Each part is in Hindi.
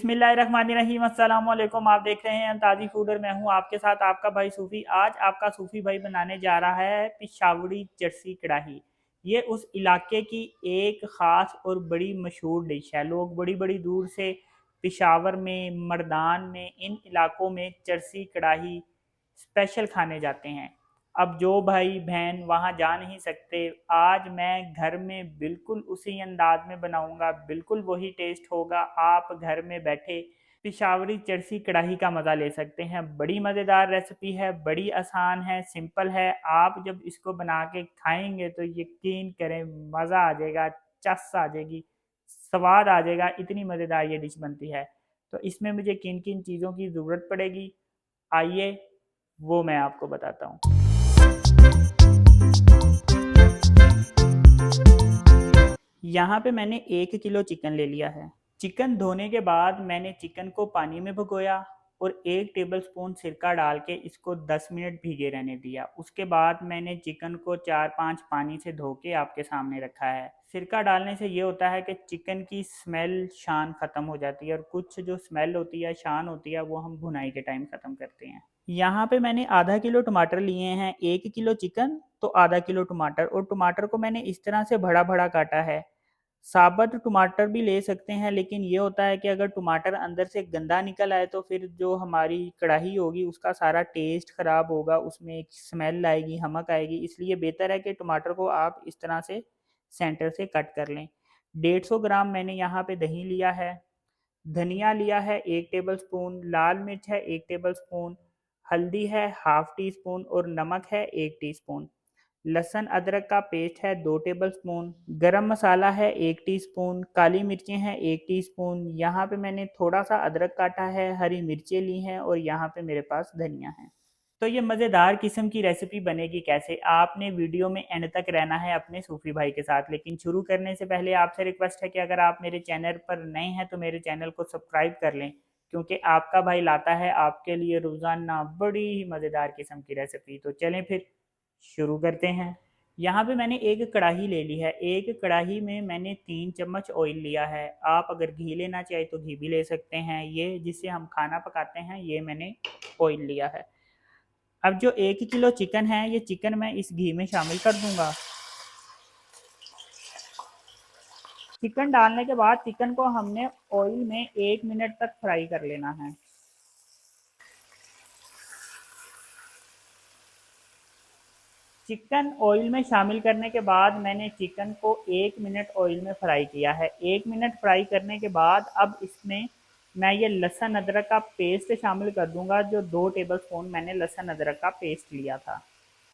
बिस्मिल्लाहिर्रहमानिर्रहीम। अस्सलाम वालेकुम। आप देख रहे हैं ताज़ी फूड और मैं हूं आपके साथ आपका भाई सूफ़ी। आज आपका सूफ़ी भाई बनाने जा रहा है पिशावरी चरसी कढ़ाई। ये उस इलाके की एक ख़ास और बड़ी मशहूर डिश है। लोग बड़ी बड़ी दूर से पिशावर में, मर्दान में, इन इलाकों में चरसी कढ़ाई स्पेशल खाने जाते हैं। अब जो भाई बहन वहाँ जा नहीं सकते, आज मैं घर में बिल्कुल उसी अंदाज में बनाऊंगा, बिल्कुल वही टेस्ट होगा। आप घर में बैठे पिशावरी चरसी कढ़ाई का मज़ा ले सकते हैं। बड़ी मज़ेदार रेसिपी है, बड़ी आसान है, सिंपल है। आप जब इसको बना के खाएंगे तो यकीन करें मज़ा आ जाएगा, चस आ जाएगी, स्वाद आ जाएगा। इतनी मज़ेदार ये डिश बनती है। तो इसमें मुझे किन किन चीज़ों की ज़रूरत पड़ेगी, आइए वो मैं आपको बताता हूँ। यहाँ पे मैंने 1 किलो चिकन ले लिया है। चिकन धोने के बाद मैंने चिकन को पानी में भिगोया और 1 टेबलस्पून सिरका डाल के इसको 10 मिनट भीगे रहने दिया। उसके बाद मैंने चिकन को 4-5 पानी से धो के आपके सामने रखा है। सिरका डालने से ये होता है कि चिकन की स्मेल शान ख़त्म हो जाती है और कुछ जो स्मेल होती है, शान होती है, वो हम भुनाई के टाइम ख़त्म करते हैं। यहाँ पे मैंने आधा किलो टमाटर लिए हैं। 1 किलो चिकन तो आधा किलो टमाटर, और टमाटर को मैंने इस तरह से बड़ा बड़ा काटा है। साबुत टमाटर भी ले सकते हैं, लेकिन ये होता है कि अगर टमाटर अंदर से गंदा निकल आए तो फिर जो हमारी कढ़ाई होगी उसका सारा टेस्ट ख़राब होगा, उसमें एक स्मेल आएगी, हमक आएगी। इसलिए बेहतर है कि टमाटर को आप इस तरह से सेंटर से कट कर लें। 150 ग्राम मैंने यहाँ पे दही लिया है। धनिया लिया है 1 टेबलस्पून, लाल मिर्च है 1 टेबलस्पून, हल्दी है हाफ टी स्पून और नमक है 1 टीस्पून। लहसुन अदरक का पेस्ट है 2 टेबलस्पून, गरम मसाला है 1 टीस्पून, काली मिर्चें हैं 1 टीस्पून। यहाँ पे मैंने थोड़ा सा अदरक काटा है, हरी मिर्चें ली हैं और यहाँ पे मेरे पास धनिया है। तो ये मज़ेदार किस्म की रेसिपी बनेगी कैसे, आपने वीडियो में एंड तक रहना है अपने सूफी भाई के साथ। लेकिन शुरू करने से पहले आपसे रिक्वेस्ट है कि अगर आप मेरे चैनल पर नए हैं तो मेरे चैनल को सब्सक्राइब कर लें, क्योंकि आपका भाई लाता है आपके लिए रोज़ाना बड़ी ही मज़ेदार किस्म की रेसिपी। तो चलें फिर शुरू करते हैं। यहाँ पे मैंने एक कढ़ाई ले ली है। एक कढ़ाई में मैंने 3 चम्मच ऑयल लिया है। आप अगर घी लेना चाहे तो घी भी ले सकते हैं। ये जिससे हम खाना पकाते हैं, ये मैंने ऑयल लिया है। अब जो 1 किलो चिकन है, ये चिकन मैं इस घी में शामिल कर दूंगा। चिकन डालने के बाद चिकन को हमने ऑयल में 1 मिनट तक फ्राई कर लेना है। चिकन ऑयल में शामिल करने के बाद मैंने चिकन को 1 मिनट ऑयल में फ्राई किया है। 1 मिनट फ्राई करने के बाद अब इसमें मैं ये लहसुन अदरक का पेस्ट शामिल कर दूंगा। जो 2 टेबलस्पून मैंने लहसुन अदरक का पेस्ट लिया था।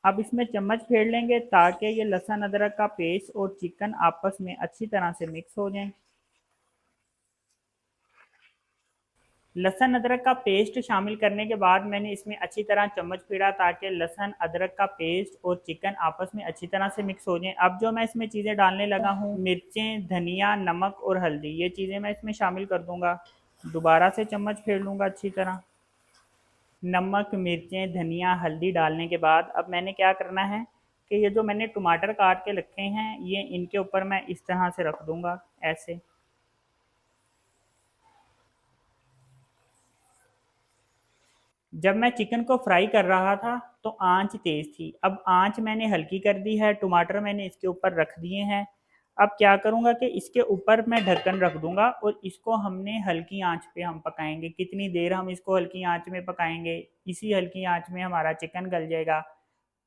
अब इसमें चम्मच फेर लेंगे ताकि ये लहसुन अदरक का पेस्ट और चिकन आपस में अच्छी तरह से मिक्स हो जाएं। लहसुन अदरक का पेस्ट शामिल करने के बाद मैंने इसमें अच्छी तरह चम्मच फेरा ताकि लहसुन अदरक का पेस्ट और चिकन आपस में अच्छी तरह से मिक्स हो जाएं। अब जो मैं इसमें चीज़ें डालने लगा हूँ, मिर्चें, धनिया, नमक और हल्दी, ये चीज़ें मैं इसमें शामिल कर दूंगा। दोबारा से चम्मच फेर लूँगा अच्छी तरह। नमक, मिर्चें, धनिया, हल्दी डालने के बाद अब मैंने क्या करना है कि ये जो मैंने टमाटर काट के रखे हैं, ये इनके ऊपर मैं इस तरह से रख दूंगा ऐसे। जब मैं चिकन को फ्राई कर रहा था तो आंच तेज़ थी। अब आंच मैंने हल्की कर दी है। टमाटर मैंने इसके ऊपर रख दिए हैं। अब क्या करूँगा कि इसके ऊपर मैं ढक्कन रख दूंगा और इसको हमने हल्की आंच पे हम पकाएंगे। कितनी देर हम इसको हल्की आंच में पकाएंगे, इसी हल्की आंच में हमारा चिकन गल जाएगा।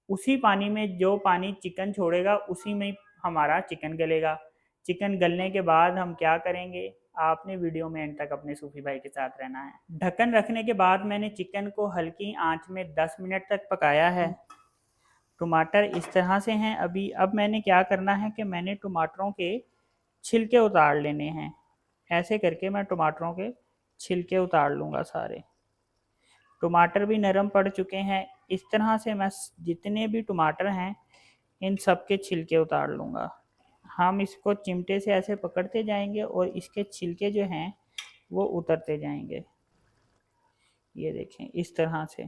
उसी पानी में जो पानी चिकन छोड़ेगा उसी में हमारा चिकन गलेगा। चिकन गलने के बाद हम क्या करेंगे, आपने वीडियो में एंड तक अपने सूफी भाई के साथ रहना है। ढक्कन रखने के बाद मैंने चिकन को हल्की आंच में 10 मिनट तक पकाया है। टमाटर इस तरह से हैं अभी। अब मैंने क्या करना है कि मैंने टमाटरों के छिलके उतार लेने हैं। ऐसे करके मैं टमाटरों के छिलके उतार लूँगा सारे। टमाटर भी नरम पड़ चुके हैं। इस तरह से मैं जितने भी टमाटर हैं इन सब के छिलके उतार लूँगा। हम इसको चिमटे से ऐसे पकड़ते जाएंगे और इसके छिलके जो हैं वो उतरते जाएंगे। ये देखें इस तरह से।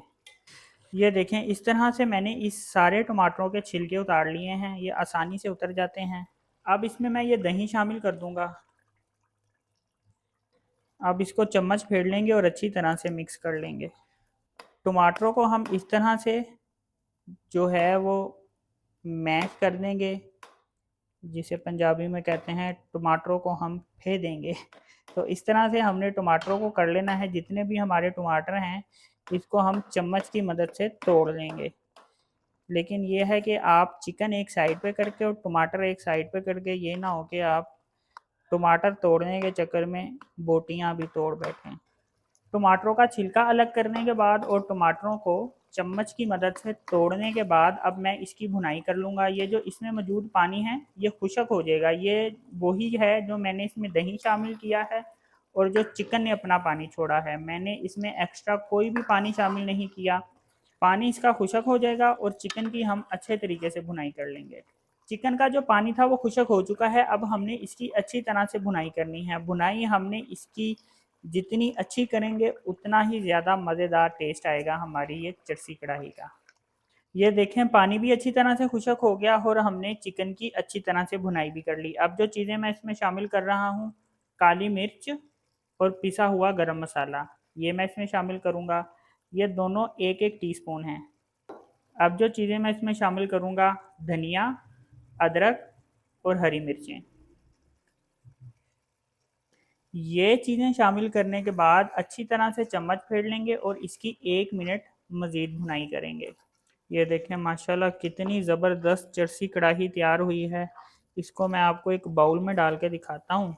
ये देखें इस तरह से मैंने इस सारे टमाटरों के छिलके उतार लिए हैं। ये आसानी से उतर जाते हैं। अब इसमें मैं ये दही शामिल कर दूँगा। अब इसको चम्मच फेर लेंगे और अच्छी तरह से मिक्स कर लेंगे। टमाटरों को हम इस तरह से जो है वो मैश कर देंगे, जिसे पंजाबी में कहते हैं टमाटरों को हम फेर देंगे। तो इस तरह से हमने टमाटरों को कर लेना है। जितने भी हमारे टमाटर हैं इसको हम चम्मच की मदद से तोड़ लेंगे। लेकिन ये है कि आप चिकन एक साइड पे करके और टमाटर एक साइड पे करके, ये ना हो कि आप टमाटर तोड़ने के चक्कर में बोटियां भी तोड़ बैठें। टमाटरों का छिलका अलग करने के बाद और टमाटरों को चम्मच की मदद से तोड़ने के बाद अब मैं इसकी भुनाई कर लूँगा। ये जो इसमें मौजूद पानी है ये खुश्क हो जाएगा। ये वही है जो मैंने इसमें दही शामिल किया है और जो चिकन ने अपना पानी छोड़ा है। मैंने इसमें एक्स्ट्रा कोई भी पानी शामिल नहीं किया। पानी इसका खुश्क हो जाएगा और चिकन की हम अच्छे तरीके से भुनाई कर लेंगे। चिकन का जो पानी था वो खुश्क हो चुका है। अब हमने इसकी अच्छी तरह से भुनाई करनी है। भुनाई हमने इसकी जितनी अच्छी करेंगे उतना ही ज़्यादा मज़ेदार टेस्ट आएगा हमारी ये चरसी कढ़ाई का। ये देखें पानी भी अच्छी तरह से खुश्क हो गया और हमने चिकन की अच्छी तरह से भुनाई भी कर ली। अब जो चीज़ें मैं इसमें शामिल कर रहा हूँ, काली मिर्च और पिसा हुआ गरम मसाला, ये मैं इसमें शामिल करूँगा। ये दोनों एक एक टीस्पून हैं। अब जो चीज़ें मैं इसमें शामिल करूँगा, धनिया, अदरक और हरी मिर्चें। ये चीज़ें शामिल करने के बाद अच्छी तरह से चम्मच फेर लेंगे और इसकी 1 मिनट मज़ीद भुनाई करेंगे। ये देखें माशाल्लाह कितनी ज़बरदस्त चरसी कढ़ाई तैयार हुई है। इसको मैं आपको एक बाउल में डाल के दिखाता हूँ।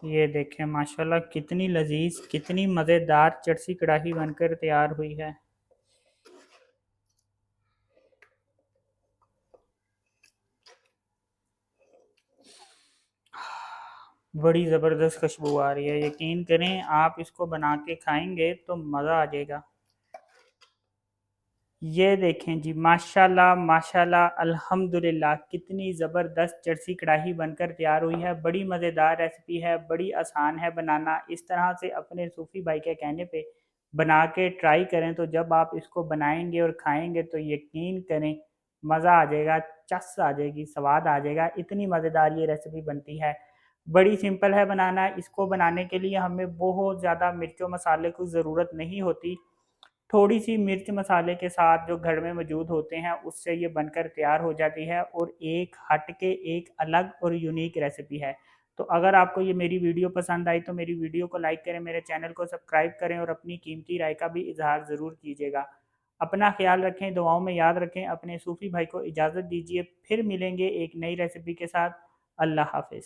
ये देखें माशाल्लाह कितनी लजीज, कितनी मज़ेदार चरसी कढ़ाई बनकर तैयार हुई है। बड़ी ज़बरदस्त खुशबू आ रही है। यकीन करें आप इसको बना के खाएंगे तो मज़ा आ जाएगा। ये देखें जी, माशाल्लाह माशाल्लाह अल्हम्दुलिल्लाह कितनी ज़बरदस्त चरसी कढ़ाई बनकर तैयार हुई है। बड़ी मज़ेदार रेसिपी है, बड़ी आसान है बनाना। इस तरह से अपने सूफ़ी भाई के कहने पे बना के ट्राई करें तो जब आप इसको बनाएंगे और खाएंगे तो यकीन करें मज़ा आ जाएगा, चस आ जाएगी, स्वाद आ जाएगा। इतनी मज़ेदार ये रेसिपी बनती है। बड़ी सिंपल है बनाना। इसको बनाने के लिए हमें बहुत ज़्यादा मिर्चों मसाले की ज़रूरत नहीं होती। थोड़ी सी मिर्च मसाले के साथ जो घर में मौजूद होते हैं उससे ये बनकर तैयार हो जाती है और एक हट के एक अलग और यूनिक रेसिपी है। तो अगर आपको ये मेरी वीडियो पसंद आई तो मेरी वीडियो को लाइक करें, मेरे चैनल को सब्सक्राइब करें और अपनी कीमती राय का भी इजहार ज़रूर कीजिएगा। अपना ख्याल रखें, दुआओं में याद रखें। अपने सूफ़ी भाई को इजाज़त दीजिए, फिर मिलेंगे एक नई रेसिपी के साथ। अल्लाह हाफिज़।